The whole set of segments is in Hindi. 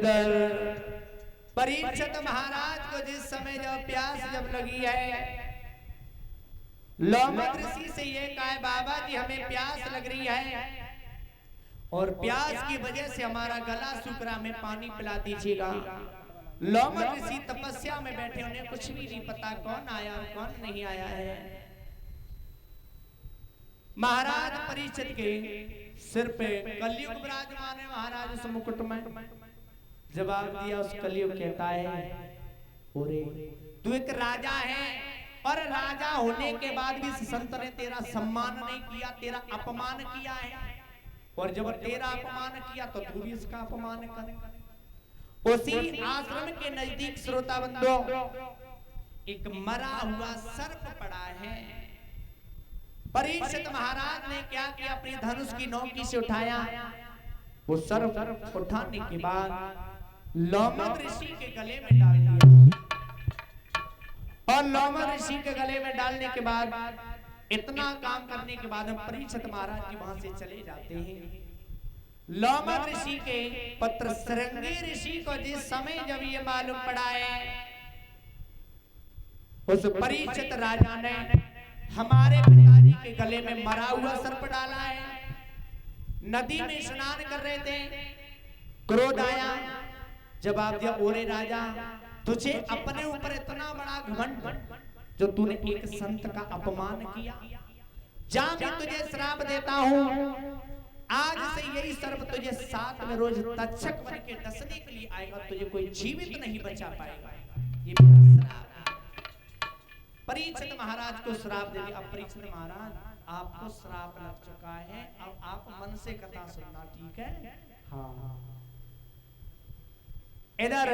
इधर परीक्षित महाराज को जिस समय जब प्यास जब लगी है, लोमक ऋषि से ये कहा बाबा जी हमें प्यास लग रही है और प्यास की वजह से हमारा गला सूख रहा, हमें पानी पिला दीजिएगा। लोमक ऋषि तपस्या में बैठे, उन्हें कुछ भी नहीं पता कौन आया कौन नहीं आया है। महाराज परीक्षित के सिर पे कलयुग विराजमान है, महाराज उस मुकुट में। जवाब दिया उस कलयुग कहता है, ओरे तू एक राजा है और राजा होने के बाद भी इस संत ने तेरा सम्मान नहीं किया, तेरा अपमान किया है, और जब तेरा अपमान किया तो तू भी इसका अपमान कर। उसी आश्रम के नजदीक श्रोता बंधु एक मरा हुआ सर्प पड़ा है। परीक्षित महाराज ने क्या किया, अपनी धनुष की नोकी से उठाया, वो सर्प उठाने के बाद लोमक ऋषि के गले में डाल दिया, और लोमक ऋषि के गले में डालने के बाद इतना काम करने के बाद परीक्षित महाराज जी वहां से चले जाते हैं। लोमक ऋषि के पुत्र श्रृंगी ऋषि को जिस समय जब ये मालूम पड़ा है, उस परीक्षित राजा ने हमारे पिताजी के गले में मरा हुआ सर्प डाला है। नदी में स्नान कर रहे थे, क्रोध आया, जवाब दिया, ओरे राजा तुझे अपने ऊपर इतना बड़ा घमंड जो तूने एक संत का अपमान किया, जा मैं तुझे श्राप देता हूं, आज से यही सर्प तुझे साथ में रोज तक्षक बन के डसने के लिए आएगा, तुझे कोई जीवित नहीं बचा पाएगा, ये मेरा श्राप है। परीक्षित महाराज को श्राप दे दिया। अब परीक्षित महाराज आपको श्राप लग चुका है, अब आप मन से कथा सुनना, ठीक है? हाँ। इधर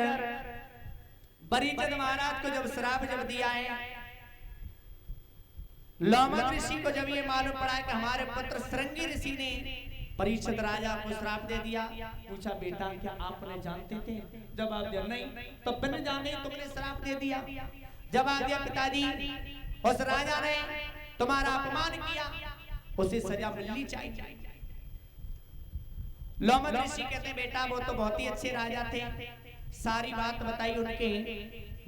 परीक्षित महाराज को जब श्राप जब दिया है, लोमक ऋषि को जब ये मालूम पड़ा है कि हमारे पुत्र श्रृंगी ऋषि ने परीक्षित राजा को श्राप दे दिया, पूछा बेटा क्या आपने जानते थे? जवाब दिया नहीं, तो बिन जाने तुमने श्राप दे दिया। जवाब दिया पिताजी उस राजा ने तुम्हारा अपमान किया, उसे सजा मिलनी चाहिए। लोमक ऋषि कहते बेटा वो तो बहुत ही अच्छे राजा थे, सारी बात बताई, उनके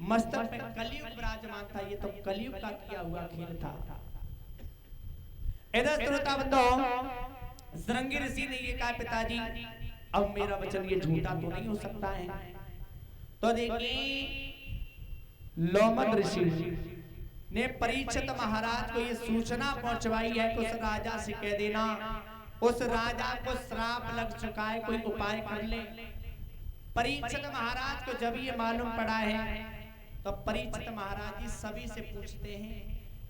मस्तक में कलयुग विराजमान था, ये तो कलयुग का किया हुआ खेल था। इधर श्रोता बंधु श्रृंगी ऋषि ने ये कहा पिताजी अब मेरा वचन ये झूठा तो नहीं हो सकता है। तो देखिए लोमक ऋषि ने परीक्षित महाराज को ये सूचना पहुंचवाई है कि उस राजा से कह देना उस राजा को श्राप लग चुका है, कोई उपाय कर ले। परीक्षित महाराज को जब ये मालूम पड़ा है तो परीक्षित महाराज जी सभी से पूछते हैं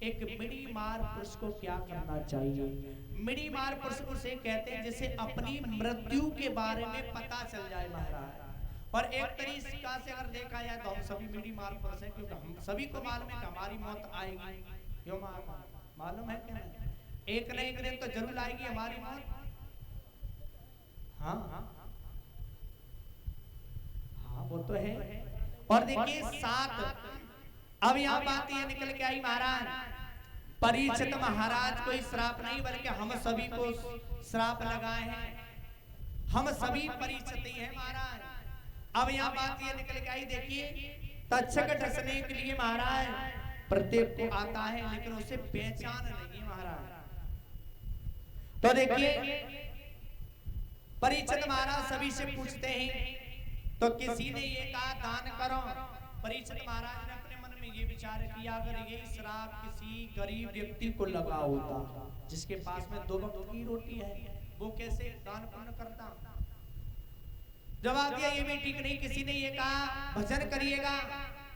एक मिड़ीमार पुरुष को क्या करना चाहिए। मिड़ीमार पुरुष उसे कहते हैं जिसे अपनी मृत्यु के बारे में पता चल जाए महाराज। और एक तरीका से अगर देखा जाए तो हम सभी मिड़ीमार पुरुष हैं, क्योंकि हम सभी को मालूम है कि हमारी मौत आएगी। क्यों मालूम है क्या? एक न एक दिन तो जरूर आएगी हमारी मौत। हाँ वो तो है। और देखिए साथ अब यहाँ बात ये निकल के आई महाराज परीक्षित महाराज कोई श्राप नहीं बल्कि हम सभी को श्राप लगाए हैं, हम सभी परीक्षित ही हैं महाराज। अब यहाँ बात ये निकल के आई, देखिए तक्षक डसने के लिए महाराज प्रत्येक को आता है लेकिन उसे पहचान नहीं है महाराज। तो देखिए परीक्षित महाराज सभी से पूछते हैं, तो किसी ने ये कहा दान करो। परीक्षित महाराज ने अपने मन में ये विचार किया अगर ये श्राप किसी गरीब व्यक्ति को लगा होता जिसके पास में 2 वक्त की रोटी है, वो कैसे दान पुण्य करता। जवाब दिया ये भी ठीक नहीं। किसी ने ये कहा भजन करिएगा।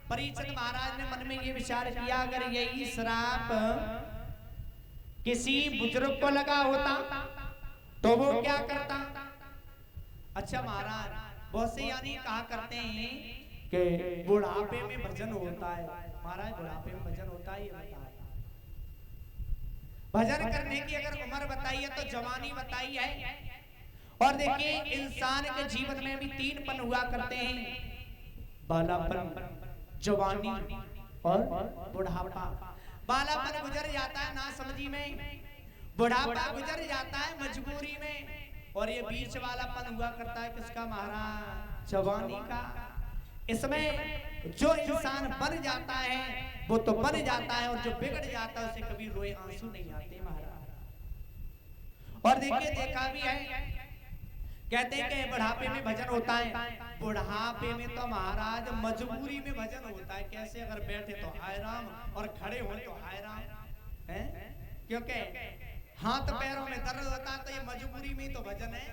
परीक्षित महाराज ने मन में ये विचार किया अगर यही श्राप किसी बुजुर्ग को लगा होता तो वो क्या करता। अच्छा महाराज बहुत से यानी कहा करते हैं कि बुढ़ापे में भजन होता है। महाराज बुढ़ापे में भजन होता है, ये बताया। भजन करने की अगर उम्र बताई है तो जवानी बताई है। और देखिए इंसान के जीवन में भी 3 पल हुआ करते हैं, बालापन, जवानी और बुढ़ापा। बालापन गुजर जाता है ना समझी में, बुढ़ापा गुजर जाता है मजबूरी में, और ये बीच वाला पन हुआ करता है किसका महाराज, जवानी का। इसमें जो इंसान बन जाता है वो तो बन जाता है, और जो बिगड़ जाता है उसे कभी रोए आंसू नहीं आते महाराज। और देखिए देखा भी है, कहते हैं कि बुढ़ापे में भजन होता है। बुढ़ापे में तो महाराज मजबूरी में भजन होता है। कैसे? अगर बैठे तो हाय राम और खड़े हो तो हाय राम है, क्योंकि हाथ पैरों में दर्द होता है तो ये मजबूरी में ही तो भजन है?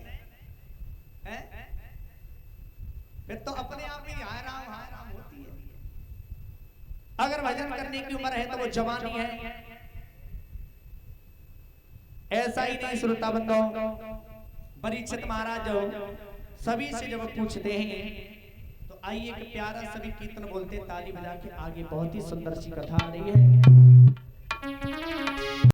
फिर तो अपने आप ही हाय राम होती है। अगर भजन करने की उम्र है तो वो जवानी है। ऐसा ही नहीं श्रोता बंदो, परीक्षित महाराज सभी से जब पूछते हैं तो आइए एक प्यारा सभी कीर्तन बोलते ताली बजा के आगे। बहुत ही सुंदर सी कथा आ रही है।